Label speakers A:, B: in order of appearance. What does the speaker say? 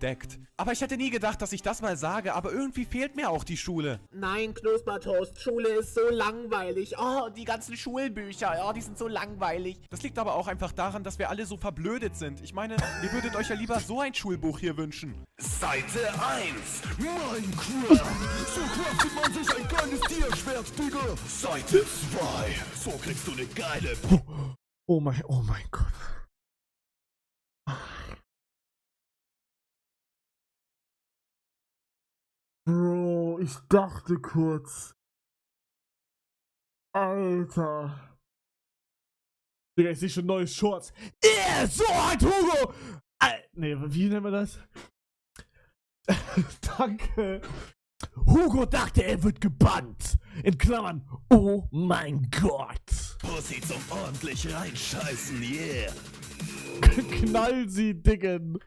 A: entdeckt. Aber ich hätte nie gedacht, dass ich das mal sage, aber irgendwie fehlt mir auch die Schule.
B: Nein, Knuspertoast, Schule ist so langweilig. Oh, die ganzen Schulbücher, oh, die sind so langweilig.
A: Das liegt aber auch einfach daran, dass wir alle so verblödet sind. Ich meine, ihr würdet euch ja lieber so ein Schulbuch hier wünschen.
C: Seite 1. Minecraft. So craftet man sich ein geiles Tierschwert, Digga. Seite 2. So kriegst du eine geile...
D: Oh mein Gott. Bro, ich dachte kurz. Alter. Digga, ich sehe schon neue Shorts. So hat Hugo! Nee, wie nennen wir das? Danke. Hugo dachte, er wird gebannt. In Klammern, oh mein Gott.
C: Pussy zum ordentlich reinscheißen, yeah.
D: Knall sie, Diggen.